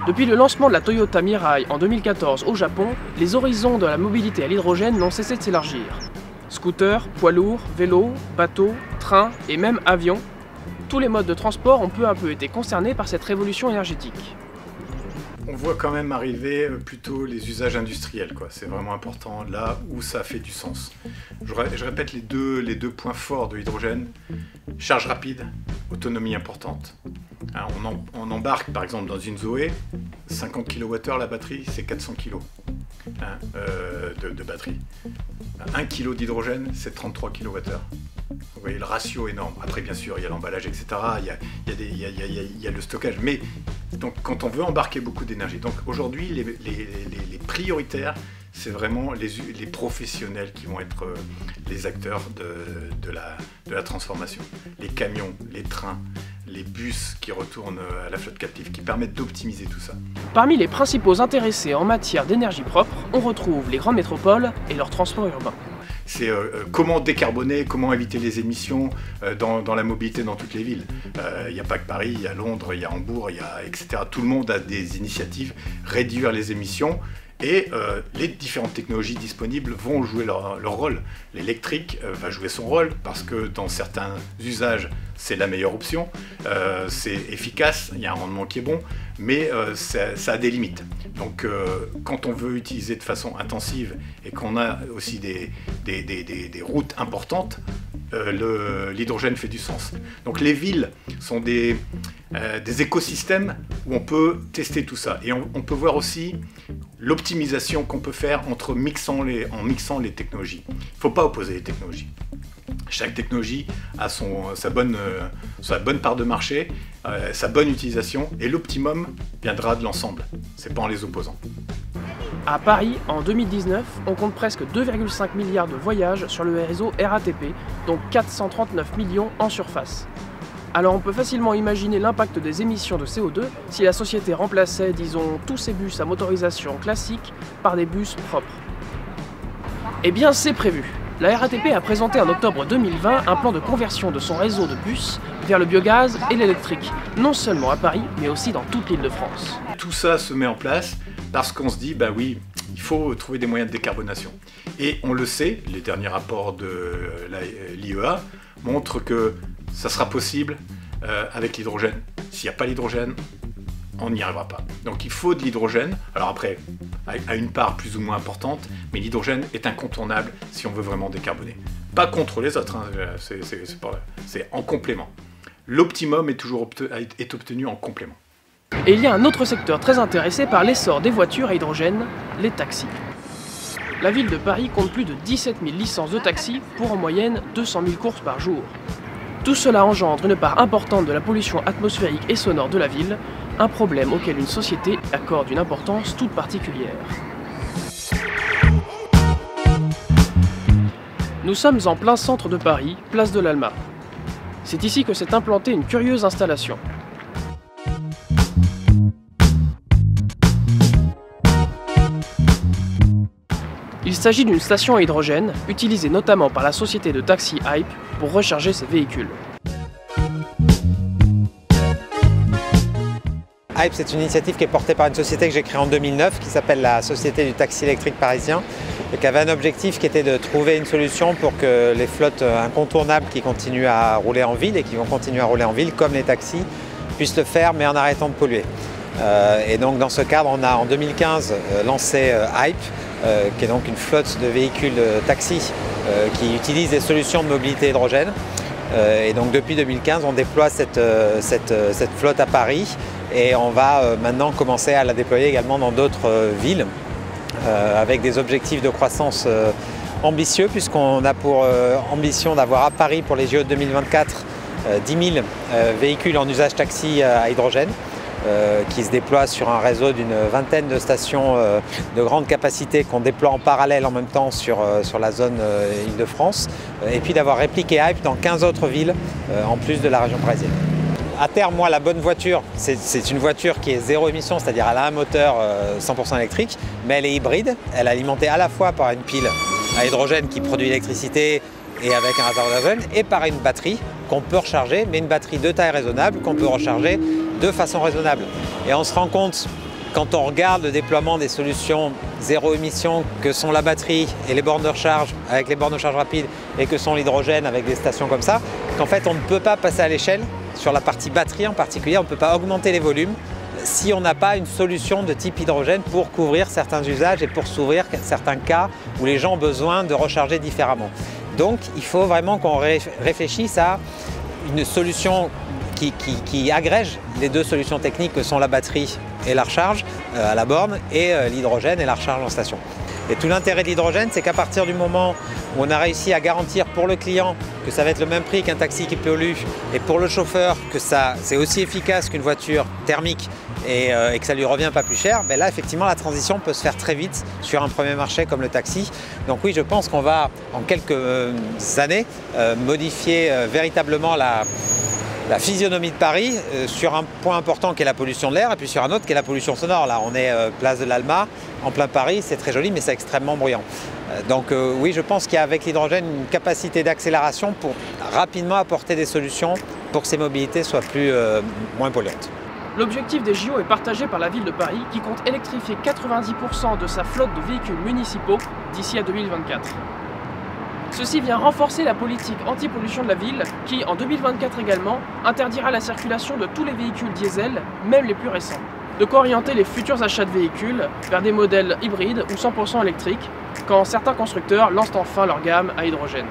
Depuis le lancement de la Toyota Mirai en 2014 au Japon, les horizons de la mobilité à l'hydrogène n'ont cessé de s'élargir. Scooters, poids lourds, vélos, bateaux, trains et même avions, tous les modes de transport ont peu à peu été concernés par cette révolution énergétique. On voit quand même arriver plutôt les usages industriels, quoi. C'est vraiment important là où ça fait du sens. Je répète les deux points forts de l'hydrogène. Charge rapide, autonomie importante. Alors, on embarque par exemple dans une Zoé, 50 kWh la batterie, c'est 400 kg de batterie. 1 kg d'hydrogène, c'est 33 kWh. Vous voyez le ratio énorme. Après, bien sûr, il y a l'emballage, etc. Il y a le stockage. Mais donc, quand on veut embarquer beaucoup d'énergie, donc aujourd'hui, les prioritaires, c'est vraiment les professionnels qui vont être les acteurs de la transformation. Les camions, les trains, les bus qui retournent à la flotte captive, qui permettent d'optimiser tout ça. Parmi les principaux intéressés en matière d'énergie propre, on retrouve les grandes métropoles et leurs transports urbains. C'est comment décarboner, comment éviter les émissions dans la mobilité dans toutes les villes. Il n'y a pas que Paris, il y a Londres, il y a Hambourg, etc. Tout le monde a des initiatives, réduire les émissions. Et les différentes technologies disponibles vont jouer leur rôle. L'électrique va jouer son rôle parce que dans certains usages, c'est la meilleure option. C'est efficace, il y a un rendement qui est bon, mais ça a des limites. Donc quand on veut utiliser de façon intensive et qu'on a aussi des routes importantes, l'hydrogène fait du sens. Donc les villes sont des écosystèmes où on peut tester tout ça. Et on peut voir aussi l'optimisation qu'on peut faire en mixant les technologies. Il ne faut pas opposer les technologies. Chaque technologie a sa bonne part de marché, sa bonne utilisation, et l'optimum viendra de l'ensemble. Ce n'est pas en les opposant. À Paris, en 2019, on compte presque 2,5 milliards de voyages sur le réseau RATP, dont 439 millions en surface. Alors on peut facilement imaginer l'impact des émissions de CO2 si la société remplaçait, disons, tous ces bus à motorisation classique par des bus propres. Eh bien c'est prévu. La RATP a présenté en octobre 2020 un plan de conversion de son réseau de bus vers le biogaz et l'électrique, non seulement à Paris, mais aussi dans toute l'Île-de-France. Tout ça se met en place parce qu'on se dit, bah oui, il faut trouver des moyens de décarbonation. Et on le sait, les derniers rapports de l'IEA montrent que ça sera possible avec l'hydrogène. S'il n'y a pas l'hydrogène, on n'y arrivera pas. Donc il faut de l'hydrogène, alors après, à une part plus ou moins importante, mais l'hydrogène est incontournable si on veut vraiment décarboner. Pas contre les autres, hein, c'est en complément. L'optimum est obtenu en complément. Et il y a un autre secteur très intéressé par l'essor des voitures à hydrogène, les taxis. La ville de Paris compte plus de 17 000 licences de taxis pour en moyenne 200 000 courses par jour. Tout cela engendre une part importante de la pollution atmosphérique et sonore de la ville, un problème auquel une société accorde une importance toute particulière. Nous sommes en plein centre de Paris, place de l'Alma. C'est ici que s'est implantée une curieuse installation. Il s'agit d'une station à hydrogène, utilisée notamment par la société de taxi Hype pour recharger ses véhicules. Hype, c'est une initiative qui est portée par une société que j'ai créée en 2009 qui s'appelle la Société du taxi électrique parisien et qui avait un objectif qui était de trouver une solution pour que les flottes incontournables qui continuent à rouler en ville et qui vont continuer à rouler en ville comme les taxis puissent le faire mais en arrêtant de polluer. Et donc dans ce cadre, on a en 2015 lancé Hype, qui est donc une flotte de véhicules taxis qui utilisent des solutions de mobilité hydrogène. Et donc depuis 2015, on déploie cette flotte à Paris et on va maintenant commencer à la déployer également dans d'autres villes avec des objectifs de croissance ambitieux puisqu'on a pour ambition d'avoir à Paris pour les JO de 2024 10 000 véhicules en usage taxi à hydrogène. Qui se déploie sur un réseau d'une vingtaine de stations de grande capacité qu'on déploie en parallèle en même temps sur la zone Île-de-France et puis d'avoir répliqué Hype dans 15 autres villes en plus de la région parisienne. À terme, moi, la bonne voiture, c'est une voiture qui est zéro émission, c'est-à-dire elle a un moteur 100% électrique, mais elle est hybride, elle est alimentée à la fois par une pile à hydrogène qui produit l'électricité et avec un réservoir d'hydrogène, et par une batterie qu'on peut recharger, mais une batterie de taille raisonnable qu'on peut recharger de façon raisonnable. Et on se rend compte, quand on regarde le déploiement des solutions zéro émission que sont la batterie et les bornes de recharge avec les bornes de charge rapide et que sont l'hydrogène avec des stations comme ça, qu'en fait on ne peut pas passer à l'échelle sur la partie batterie en particulier, on ne peut pas augmenter les volumes si on n'a pas une solution de type hydrogène pour couvrir certains usages et pour s'ouvrir certains cas où les gens ont besoin de recharger différemment. Donc il faut vraiment qu'on réfléchisse à une solution qui agrège les deux solutions techniques que sont la batterie et la recharge à la borne et l'hydrogène et la recharge en station. Et tout l'intérêt de l'hydrogène, c'est qu'à partir du moment où on a réussi à garantir pour le client que ça va être le même prix qu'un taxi qui pollue et pour le chauffeur que c'est aussi efficace qu'une voiture thermique et que ça lui revient pas plus cher, ben là effectivement la transition peut se faire très vite sur un premier marché comme le taxi. Donc oui, je pense qu'on va en quelques années modifier véritablement la physionomie de Paris sur un point important qui est la pollution de l'air et puis sur un autre qui est la pollution sonore. Là, on est place de l'Alma, en plein Paris, c'est très joli mais c'est extrêmement bruyant. Donc oui, je pense qu'il y a avec l'hydrogène une capacité d'accélération pour rapidement apporter des solutions pour que ces mobilités soient moins polluantes. L'objectif des JO est partagé par la ville de Paris qui compte électrifier 90% de sa flotte de véhicules municipaux d'ici à 2024. Ceci vient renforcer la politique anti-pollution de la ville qui, en 2024 également, interdira la circulation de tous les véhicules diesel, même les plus récents. De quoi orienter les futurs achats de véhicules vers des modèles hybrides ou 100% électriques, quand certains constructeurs lancent enfin leur gamme à hydrogène.